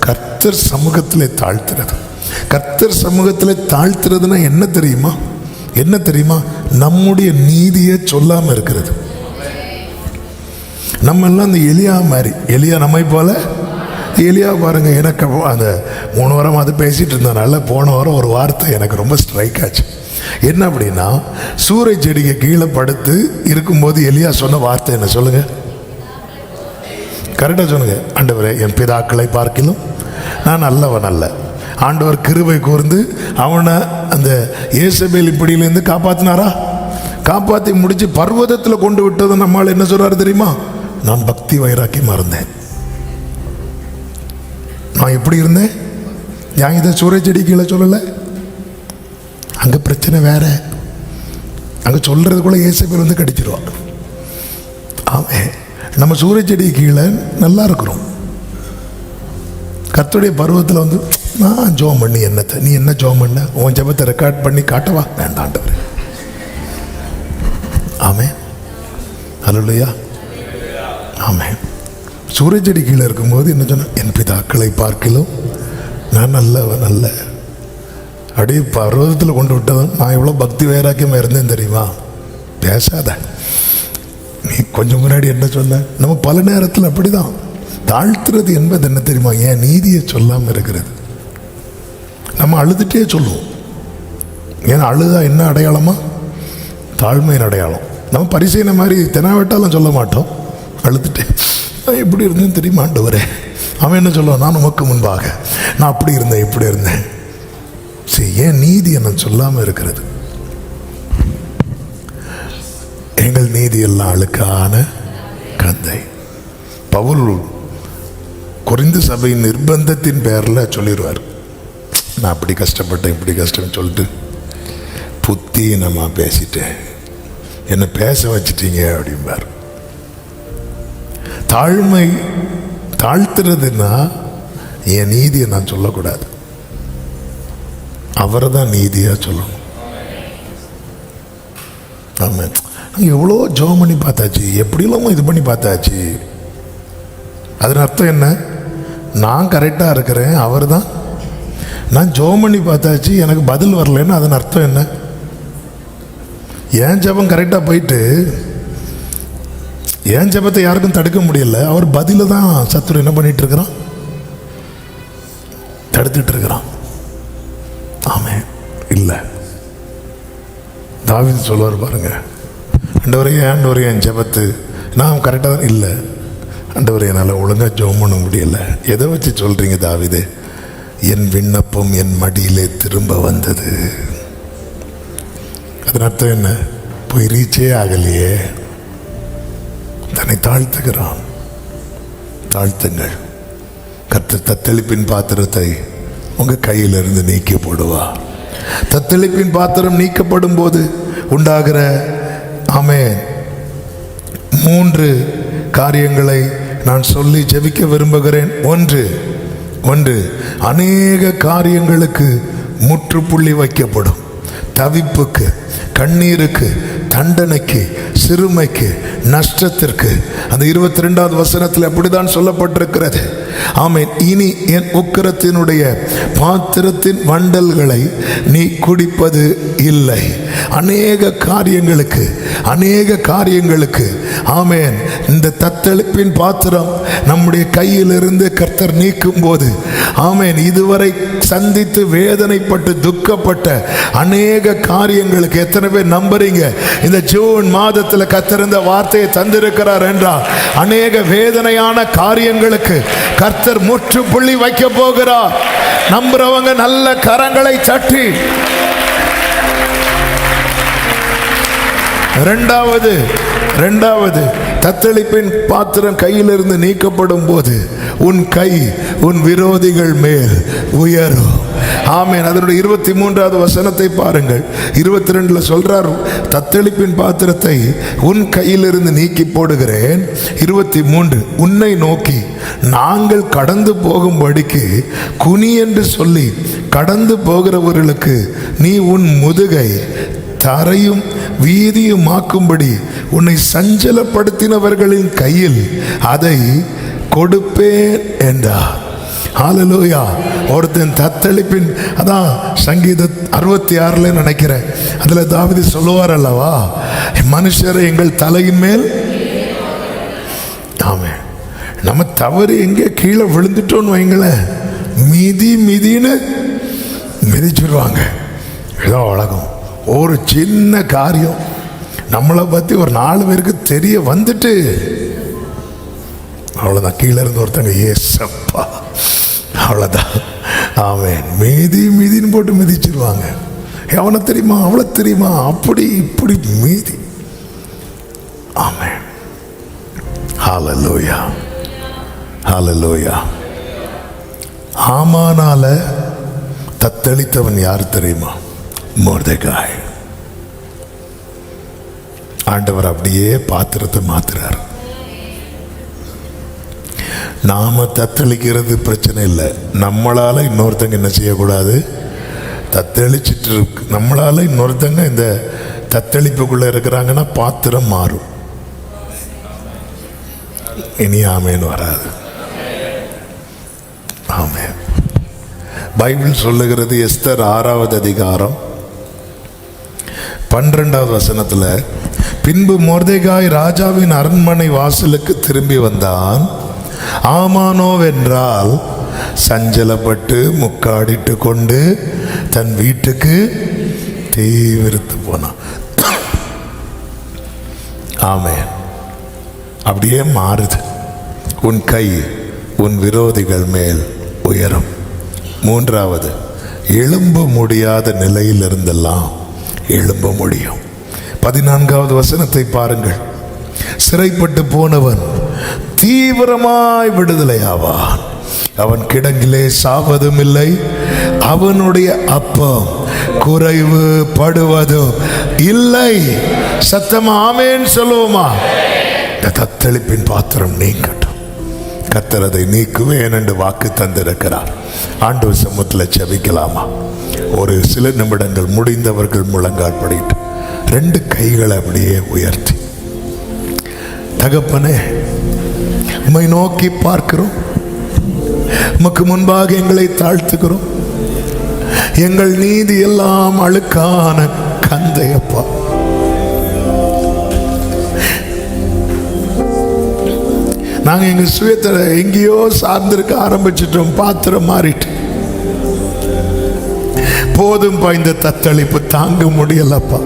கர்த்தர் சமூகத்திலே தாழ்த்துறது. கர்த்தர் சமூகத்தில் தாழ்த்துறதுன்னா என்ன தெரியுமா? என்ன தெரியுமா? நம்முடைய நீதியை சொல்லாமல் இருக்கிறது. நம்ம எல்லாம் அந்த எலியா மாதிரி, எலியா நம்மை போல. எலியா பாருங்க, எனக்கு அந்த 3 வாரம் அது பேசிட்டு இருந்தனால போன வாரம் ஒரு வார்த்தை எனக்கு ரொம்ப ஸ்ட்ரைக் ஆச்சு. என்ன அப்படின்னா, சூறை செடிக்கு கீழே படுத்து இருக்கும்போது எலியா சொன்ன வார்த்தை என்ன சொல்லுங்க? கரெக்டாக சொல்லுங்க. ஆண்டவரே, என் பிதாக்களை பார்க்கிலும் நான் நல்லவன் அல்ல. ஆண்டவர் கிருபை கூர்ந்து அவனை அந்த ஏசபேல் இப்படியிலேருந்து காப்பாற்றினாரா? காப்பாற்றி முடிச்சு பர்வதத்தில் கொண்டு விட்டது. நம்மால் என்ன சொல்றாரு தெரியுமா? நான் பக்தி வைராக்கியமா இருந்தேன். நான் எப்படி இருந்தேன்? நான் இதை சூறை செடி கீழே சொல்லலை. அங்கே பிரச்சனை வேற. அங்கே சொல்றதுக்குள்ள ஏசபேல் கடிச்சிருவான். ஆமே, நம்ம சூறை செடி கீழே நல்லா இருக்கிறோம். கர்த்தருடைய பருவத்தில் நான் ஜோம் பண்ணி என்னத்தை, நீ என்ன ஜோம் பண்ண? உன் ஜபத்தை ரெக்கார்ட் பண்ணி காட்டவா? வேண்டாண்டவர். ஆமே, அல்லேலூயா. ஆமே. சூரியச்செடி கீழே இருக்கும்போது என்ன சொன்ன? என் பிதாக்களை பார்க்கிலும் நான் நல்லவன் அல்ல. அப்படியே பர்வதத்தில் கொண்டு விட்டவன். நான் எவ்வளோ பக்தி வைராக்கியமாக இருந்தேன் தெரியுமா? பேசாத. நீ கொஞ்சம் முன்னாடி என்ன சொன்ன? நம்ம பல நேரத்தில் அப்படிதான். தாழ்த்துறது என்பது என்ன தெரியுமா? ஏன் நீதியை சொல்லாமல் இருக்கிறது. நம்ம அழுதுகிட்டே சொல்லுவோம். ஏன்னா அழுதா என்ன அடையாளமா? தாழ்மையின் அடையாளம். நம்ம பரிசீலனை மாதிரி தெனாவட்டாலும் சொல்ல மாட்டோம். அழுதுட்டு நான் எப்படி இருந்தேன் தெரியுமா ஆண்டவரே? அவன் என்ன சொல்லுவான்? நான் உமக்கு முன்பாக நான் அப்படி இருந்தேன் இப்படி இருந்தேன். சரி, ஏன் நீதி என்ன சொல்லாமல் இருக்கிறது? எங்கள் நீதி எல்லாம் அழுக்கான கந்தை. பவுல் கொரிந்து சபையின் நிர்பந்தத்தின் பேரில் சொல்லிடுவார், நான் அப்படி கஷ்டப்பட்டேன் இப்படி கஷ்டம் சொல்லிட்டு புத்தீனமாக பேசிட்டேன், என்னை பேச வச்சிட்டீங்க அப்படிம்பார். தாழ்த்துறதுன்னா என் நீதியை நான் சொல்லக்கூடாது, அவரை தான் நீதியா சொல்லணும். ஆமாம், எவ்வளோ ஜெபம் பண்ணி பார்த்தாச்சு, எப்படிலாம் இது பண்ணி பார்த்தாச்சு. அதன் அர்த்தம் என்ன? நான் கரெக்டாக இருக்கிறேன், அவர் தான். நான் ஜெபம் பண்ணி பார்த்தாச்சு, எனக்கு பதில் வரலன்னு அதன் அர்த்தம் என்ன? என் ஜெபம் கரெக்டாக போயிட்டு என் ஜெபத்தை யாருக்கும் தடுக்க முடியல, அவர் பதில தான் சத்துரு என்ன பண்ணிட்டு இருக்கிறான்? தடுத்துட்டு இருக்கிறான். ஆமென். இல்லை, தாவீது சொல்லுவார் பாருங்க, ஆண்டவரே என் ஜெபத்து நான் கரெக்டாக தான். இல்லை ஆண்டவரே, என்னால் ஒழுங்காக ஜெபம் பண்ண முடியலை. எதை வச்சு சொல்கிறீங்க தாவீது? என் விண்ணப்பம் என் மடியிலே திரும்ப வந்தது. அதன் அர்த்தம் என்ன? போய் ரீச்சே ஆகலையே. தன்னை தாழ்த்துகிறான். தாழ்த்துங்கள். கர்த்தர் தத்தளிப்பின் பாத்திரத்தை உங்கள் கையிலிருந்து நீக்கி போடுவார். தத்தளிப்பின் பாத்திரம் நீக்கப்படும் போது உண்டாகிற ஆமென் 3 காரியங்களை நான் சொல்லி ஜெபிக்க விரும்புகிறேன். ஒன்று, அநேக காரியங்களுக்கு முற்றுப்புள்ளி வைக்கப்படும். தவிப்புக்கு, கண்ணீருக்கு, தண்டனைக்கு, சிறுமைக்கு, நஷ்டத்திற்கு. அந்த 22வது வசனத்தில் அப்படிதான் சொல்லப்பட்டிருக்கிறது. ஆமென். இனி என் உக்கிரத்தினுடைய பாத்திரத்தின் வண்டல்களை நீ குடிப்பது இல்லை. அநேக காரியங்களுக்கு ஆமென். இந்த தத்தளிப்பின் பாத்திரம் நம்முடைய கையிலிருந்து கர்த்தர் நீக்கும் போது ஆமென், இதுவரை சந்தித்து வேதனைப்பட்டு துக்கப்பட்ட அநேக காரியங்களுக்கு எத்தனை பேர் நம்புறீங்க? இந்த ஜூன் மாதத்தில் கர்த்தர் இந்த வார்த்தையை தந்திருக்கிறார் என்றால் அநேக வேதனையான காரியங்களுக்கு கர்த்தர் முற்றுப்புள்ளி வைக்க போகிறார். நம்புறவங்க நல்ல கரங்களை தட்டி. இரண்டாவது தத்தளிப்பின் பாத்திரம் கையிலிருந்து நீக்கப்படும் போது உன் கை உன் விரோதிகள் மேல் உயரும். ஆமென். அதனுடைய 23வது வசனத்தை பாருங்கள். 22 சொல்றார், தத்தளிப்பின் பாத்திரத்தை உன் கையிலிருந்து நீக்கி போடுகிறேன். 23 உன்னை நோக்கி நாங்கள் கடந்து போகும்படிக்கு குனி என்று சொல்லி கடந்து போகிறவர்களுக்கு நீ உன் முதுகை தரையும் வீதியுமாக்கும்படி உன்னை சஞ்சலப்படுத்தினவர்களின் கையில் அதை கொடுப்பேன் என்றார். ஹல்லேலூயா. ஒருத்தன் தத்தளிப்பின், அதான் சங்கீதம் 66 நினைக்கிறேன், அதுல தாவீது சொல்லுவார் அல்லவா, மனுஷரை எங்கள் தலையின் மேல். ஆமென். நம்ம தவறு எங்கே கீழே விழுந்துட்டோன்னு வைங்களேன், மிதின்னு மிதிச்சிருவாங்க. ஏதோ உலகம் ஒரு சின்ன காரியம் நம்மளை பற்றி ஒரு 4 பேருக்கு தெரிய வந்துட்டு அவ்வளோதான். கீழே இருந்து ஒருத்தங்க ஏசப்பா, அவ்வளோதான். ஆமென். மிதின்னு போட்டு மிதிச்சிருவாங்க. எவனை தெரியுமா, அவளை தெரியுமா, அப்படி இப்படி மீதி. ஆமென். ஹல்லேலூயா, ஹல்லேலூயா. ஆமானால தத்தளித்தவன் யார் தெரியுமா? மொர்தெகாய். ஆண்டவர் அப்படியே பாத்திரத்தை மாத்துறார். நாம தத்தளிக்கிறது பிரச்சனை இல்லை, நம்மளால இன்னொருத்தங்க என்ன செய்யக்கூடாது, தத்தளிச்சிட்டு இருக்கு. நம்மளால இன்னொருத்தங்க இந்த தத்தளிப்புக்குள்ள இருக்கிறாங்கன்னா பாத்திரம் மாறும். இனி ஆமேன்னு வராது. ஆமென். பைபிள் சொல்லுகிறது, எஸ்தர் 6வது அதிகாரம் 12வது வசனத்துல, பின்பு மொர்தெகாய் ராஜாவின் அரண்மனை வாசலுக்கு திரும்பி வந்தான். ஆமானோவென்றால் சஞ்சலப்பட்டு முக்காடிட்டு கொண்டு தன் வீட்டுக்கு தீவிரித்து போனான். ஆமென். அப்படியே மாறுது. உன் கை உன் விரோதிகள் மேல் உயரும். 3வது, எழும்ப முடியாத நிலையில் இருந்தெல்லாம் எழும்ப முடியும். 14வது வசனத்தை பாருங்கள். சிறைப்பட்டு போனவன் தீவிரமாய் விடுதலையாவான். அவன் கிடங்கிலே சாவதும் இல்லை, அவனுடைய அப்பம் குறைவு படுவதும் இல்லை. சத்தமா ஆமென் சொல்லுவோமா? இந்த தத்தளிப்பின் பாத்திரம் நீங்கட்டும். கர்த்தர் அதை நீக்குவேன் என்று வாக்கு தந்திருக்கிறார். ஆண்டவர் சமூகத்தில் ஜெபிக்கலாமா? ஒரு சில நிமிடங்கள் முடிந்தவர்கள் முழங்கால் படிட்டு 2 கைகளை அப்படியே உயர்த்தி, தகப்பனே உம்மை நோக்கி பார்க்கிறோம், உமக்கு முன்பாக எங்களை தாழ்த்துகிறோம். எங்கள் நீதி எல்லாம் அழுக்கான கந்தையப்பா. நாங்க எங்க சுயத்தை எங்கேயோ சார்ந்திருக்க ஆரம்பிச்சிட்டோம், பாத்திரம் மாறிட்டு. போதும்பா, இந்த தத்தளிப்பு தாங்க முடியலப்பா.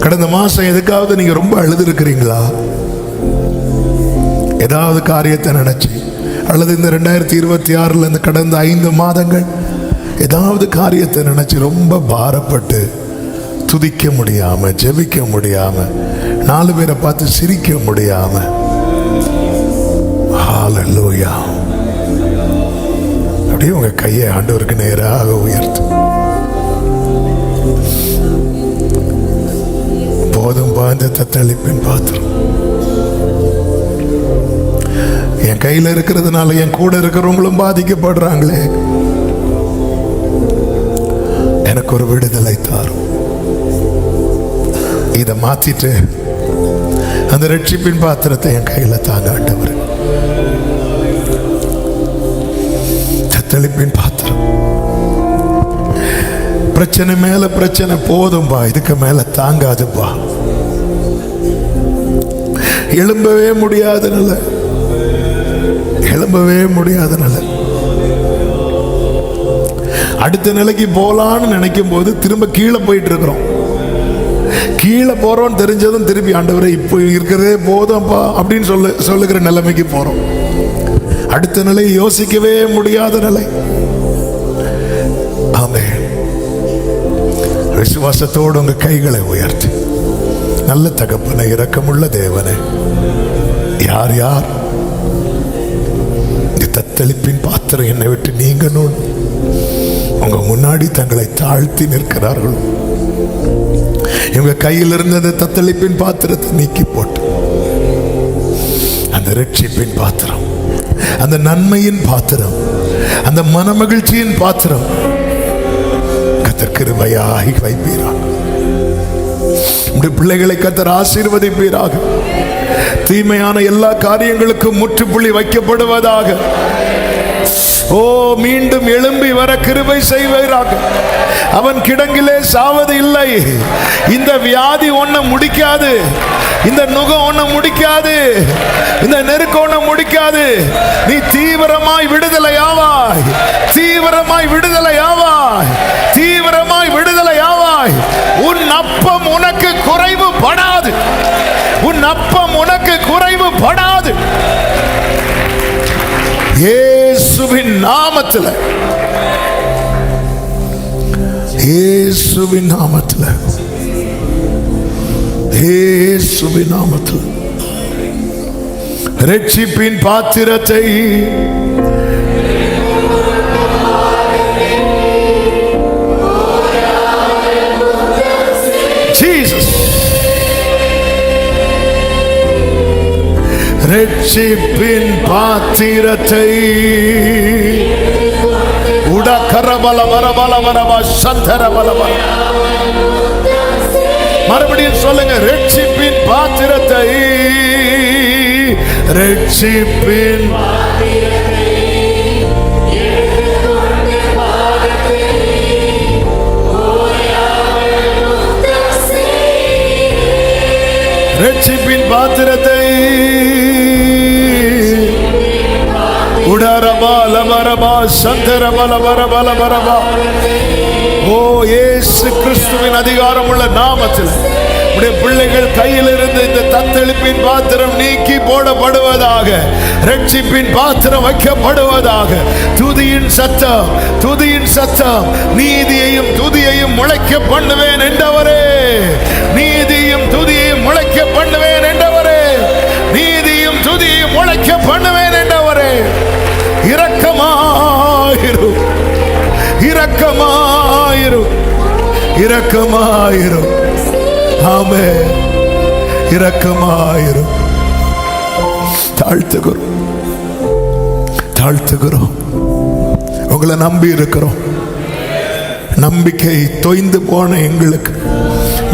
கடந்த மாசம் எதுக்காவது நீங்க ரொம்ப அழுது இருக்கிறீங்களா? ஏதாவது காரியத்தை நினைச்சு, அல்லது இந்த 2026 இந்த கடந்த 5 மாதங்கள் ஏதாவது காரியத்தை நினைச்சு ரொம்ப பாரப்பட்டு துதிக்க முடியாம, ஜெபிக்க முடியாம, 4 பேரை பார்த்து சிரிக்க முடியாம, ஹல்லேலூயா, அப்படியே உங்க கையை ஆண்டவருக்கு நேராக உயர்த்து. போதும் பாய்ந்த தத்தளிப்பின் பாத்திரம் என் கையில் இருக்கிறதுனால என் கூட இருக்கிறவங்களும் பாதிக்கப்படுறாங்களே, எனக்கு ஒரு விடுதலை தாரும். இதை மாத்திட்டு அந்த ரட்சிப்பின் பாத்திரத்தை என் கையில தாங்க ஆண்டவர். தத்தளிப்பின் பாத்திரம், பிரச்சனை மேல பிரச்சனை, போதும்பா, இதுக்கு மேல தாங்காதுப்பா, எழும்பவே முடியாத நிலை, எழும்பவே முடியாத நிலை. அடுத்த நிலைக்கு போலான்னு நினைக்கும் போது திரும்ப கீழே போயிட்டு இருக்கிறோம். கீழே போறோம் தெரிஞ்சதும் திருப்பி ஆண்டவரே இப்போ இருக்கிறதே போதும்பா அப்படின்னு சொல்லுகிற நிலைமைக்கு போறோம். அடுத்த நிலை யோசிக்கவே முடியாத நிலை. ஆமென். விசுவாசத்தோடு உங்க கைகளை உயர்த்தி, நல்ல தகப்பனை, இரக்கமுள்ள தேவனே, யார் யார் இந்த தத்தளிப்பின் பாத்திரம் என்னை விட்டு நீங்கணும் உங்க முன்னாடி தங்களை தாழ்த்தி நிற்கிறார்கள், இவங்க கையில் இருந்த அந்த தத்தளிப்பின் பாத்திரத்தை நீக்கி போட்டு அந்த ரட்சிப்பின் பாத்திரம், அந்த நன்மையின் பாத்திரம், அந்த மனமகிழ்ச்சியின் பாத்திரம் கர்த்தர் கிருபையாய் வைப்பீராக. உடைய பிள்ளைகளை கர்த்தர் ஆசீர்வதிப்பீராக. தீமையான எல்லா காரியங்களுக்கும் முற்றுப்புள்ளி வைக்கப்படுவதாக. ஓ, மீண்டும் எழும்பி வர கிருபை செய்வீராக. அவன் கிடங்கிலே சாவது இல்லை. இந்த வியாதி ஒன்ன முடிக்காது, இந்த நுகம் ஒன்ன முடிக்காது, இந்த நெருக்கம் ஒன்ன முடிக்காது. நீ தீவிரமாய் விடுதலை ஆவாய், தீவிரமாய் விடுதலை ஆவாய், தீவிரமாய் விடுதலை ஆவாய். உன் அப்பம் உனக்கு குறைவு படாது, உன் அப்பம் உனக்கு குறைவு படாது. இயேசுவின் நாமத்தில், இயேசுவின் நாமத்தில், இயேசுவின் நாமத்தில் ரட்சிப்பின் பாத்திரத்தை ஜீசஸ், ரட்சிப்பின் பாத்திரத்தை உடகரபல வரபல வரப சந்தரபல வர. மறுபடியும் சொல்லுங்க, ரட்சிப்பின் பாத்திரத்தை, ரட்சிப்பின் ரட்சிப்பின் பாத்திரத்தை உடரபா லபரபா சந்தரபல வரபல வரபா. ஓ, இயேசு கிறிஸ்துவின் அதிகாரம் உள்ள நாமத்தில் உடைய பிள்ளைகள் கையில் இருந்து இந்த தத்தளிப்பின் பாத்திரம் நீக்கி போடப்படுவதாக, ரட்சிப்பின் பாத்திரம் வைக்கப்படுவதாக. துதியின் சத்தம், துதியின் சத்தம், நீதியையும் துதியையும் முளைக்க பண்ணுவேன் என்றவரே, நீதியும் துதியையும் முளைக்க பண்ணுவேன் என்றவரே, நீதியும் துதியையும் முளைக்க பண்ணுவேன் என்றவரே. இரக்கமாயிரும், இரக்கமாயிரும், இரக்கமாயிரும். ஆமென். இரக்கமாயிரும். தாழ்த்துகிறோம், தாழ்த்துகிறோம். உங்களை நம்பி இருக்கிறோம். நம்பிக்கை தொய்ந்து போன எங்களுக்கு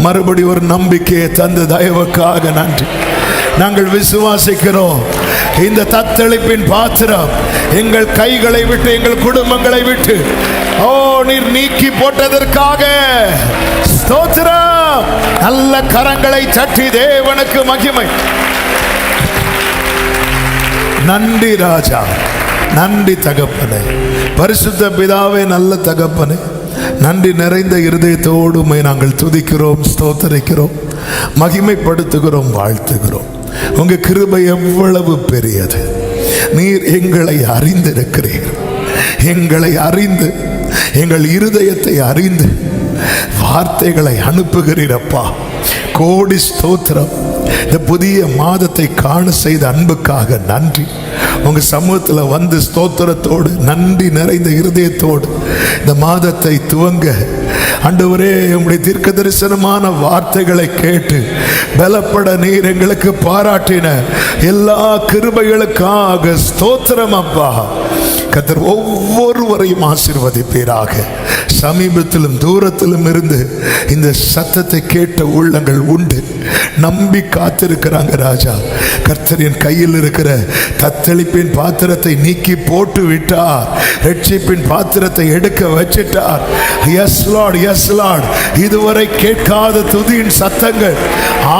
மறுபடி ஒரு நம்பிக்கையை தந்த தயவுக்காக நன்றி. நாங்கள் விசுவாசிக்கிறோம், இந்த தத்தளிப்பின் பாத்திரம் எங்கள் கைகளை விட்டு, எங்கள் குடும்பங்களை விட்டு நீர் நீக்கி போட்டதற்காக ஸ்தோத்திரம். நல்ல கரங்களை தட்டி தேவனுக்கு மகிமை. நன்றி ராஜா, நன்றி தகப்பனே. பரிசுத்த பிதாவே, நல்ல தகப்பனே, நன்றி நிறைந்த இருதயத்தோடு நாங்கள் துதிக்கிறோம், ஸ்தோத்தரிக்கிறோம், மகிமைப்படுத்துகிறோம், வாழ்த்துகிறோம். உங்க கிருபை எவ்வளவு பெரியது. நீர் எங்களை அறிந்திருக்கிறீர். எங்களை அறிந்து, எங்கள் இருதயத்தை அறிந்து வார்த்தைகளை அனுப்புகிறீரப்பா. கோடி ஸ்தோத்திரம். இந்த புதிய மாதத்தை காண செய்த அன்புக்காக நன்றி. உங்க சமூகத்தில் வந்து ஸ்தோத்திரத்தோடு, நன்றி நிறைந்த இருதயத்தோடு இந்த மாதத்தை துவங்க ஆண்டவரே, உம்முடைய தீர்க்க தரிசனமான வார்த்தைகளை கேட்டு பலப்பட நீர் எங்களுக்கு பாராட்டின எல்லா கிருபைகளுக்காக ஸ்தோத்திரம் அப்பா. கர்த்தர் ஒவ்வொருவரையும் ஆசீர்வதிப்பீராக. சமீபத்திலும் தூரத்திலும் இருந்து இந்த சத்தத்தை கேட்ட உள்ளங்கள் உண்டு, நம்பி காத்திருக்கிறாங்க ராஜா. கர்த்தர் என் கையில் இருக்கிற தத்தளிப்பின் பாத்திரத்தை நீக்கி போட்டு விட்டார். ரட்சிப்பின் பாத்திரத்தை எடுக்க வச்சிட்டார். Yes lord, yes lord. இதுவரை கேட்காத துதியின் சத்தங்கள்,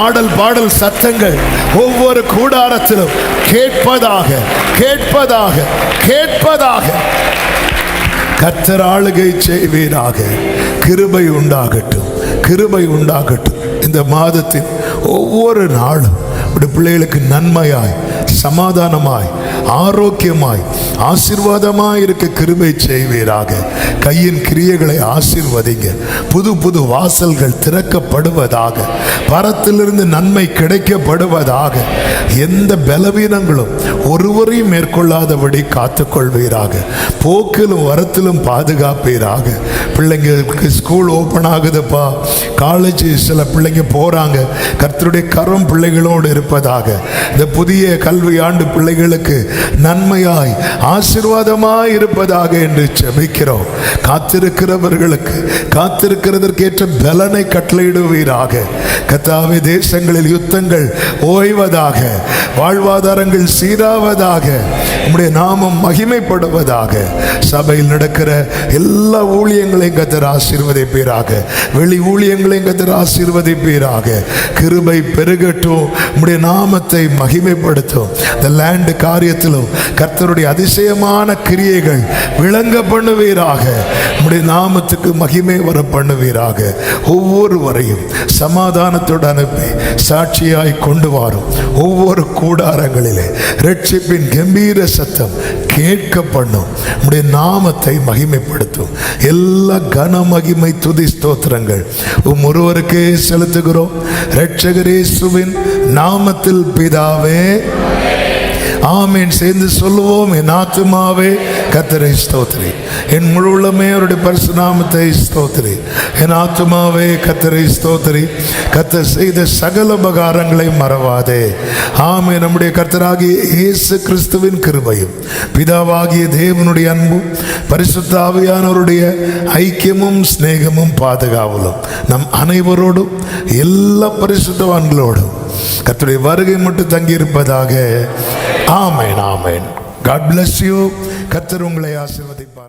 ஆடல் பாடல் சத்தங்கள் ஒவ்வொரு கூடாரத்திலும் கேட்பதாக, கேட்பதாக, கேட்பதாக. கர்த்தர் ஆளுகை செய்வீராக. கிருபை உண்டாகட்டும், கிருபை உண்டாகட்டும். இந்த மாதத்தின் ஒவ்வொரு நாளும் பிள்ளைகளுக்கு நன்மையாய், சமாதானமாய், ஆரோக்கியமாய், ஆசீர்வாதமாய் இருக்க கிருபை செய்வீராக. கையின் கிரியைகளை ஆசீர்வதிங்க. புது புது வாசல்கள் திறக்கப்படுவதாக. பரத்திலிருந்து நன்மை கிடைக்கப்படுவதாக. எந்த பலவீனங்களும் ஒருவரையும் மேற்கொள்ளாதபடி காத்துக்கொள்வீராக. போக்கிலும் வரத்திலும் பாதுகாப்பீராக. பிள்ளைங்களுக்கு ஸ்கூல் ஓப்பன் ஆகுதுப்பா, காலேஜ் சில பிள்ளைங்க போறாங்க. கர்த்தருடைய கரம் பிள்ளைகளோடு இருப்பதாக. இந்த புதிய கல்வி ஆண்டு பிள்ளைகளுக்கு நன்மையாய், ஆசீர்வாதமாய் இருப்பதாக என்று ஜெபிக்கிறோம். காத்திருக்கிறவர்களுக்கு காத்திருக்கிறதற்கேற்ற பலனை கட்டளையிடுவீராக. கர்த்தாவே, தேசங்களில் யுத்தங்கள் ஓய்வதாக, வாழ்வாதாரங்கள் சீராவதாக, உம்முடைய நாமம் மகிமைப்படுவதாக. சபையில் நடக்கிற எல்லா ஊழியங்களையும் கர்த்தர் ஆசீர்வதிப்பீராக. வெளி ஊழியங்களையும் கர்த்தர் ஆசீர்வதிப்பீராக. கிருபை பெருகட்டும், உம்முடைய நாமத்தை மகிமைப்படுத்தும். இந்த லேண்ட் காரியத்திலும் கர்த்தருடைய அதிசயமான கிரியைகள் விளங்க பண்ணுவீராக. உம்முடைய நாமத்துக்கு மகிமை வர பண்ணுவீராக. ஒவ்வொருவரையும் சமாதானத்தோடு அனுப்பி சாட்சியாய் கொண்டு வரும். ஒவ்வொரு கூடாரங்களிலே ரட்சிப்பின் கம்பீர சத்தம் கேட்க பண்ணும். உம்முடைய நாமத்தை மகிமைப்படுத்தும். எல்லா கன மகிமை துதி ஸ்தோத்திரங்கள் ஒருவருக்கே செலுத்துகிறோம். இரட்சகர் இயேசுவின் நாமத்தில் பிதாவே, ஆமீன். சேர்ந்து சொல்லுவோம். என் ஆத்துமாவே கர்த்தரை ஸ்தோத்திரி, என் முழு உள்ளமே அவருடைய பரிசு நாமத்தை ஸ்தோத்திரி. என் ஆத்துமாவே கர்த்தரை ஸ்தோத்திரி, கர்த்தர் செய்த சகல உபகாரங்களை மறவாதே. ஆமீன். நம்முடைய கர்த்தராகிய இயேசு கிறிஸ்துவின் கிருபையும், பிதாவாகிய தேவனுடைய அன்பும், பரிசுத்த ஆவியானவருடைய ஐக்கியமும் சிநேகமும் பாதுகாவலும் நம் அனைவரோடும் எல்லா பரிசுத்தவான்களோடும் கர்த்தருடைய வருகை மட்டும் தங்கியிருப்பதாக. ஆமென், ஆமென். God bless you. கர்த்தர் உங்களை ஆசீர்வதிப்பார்.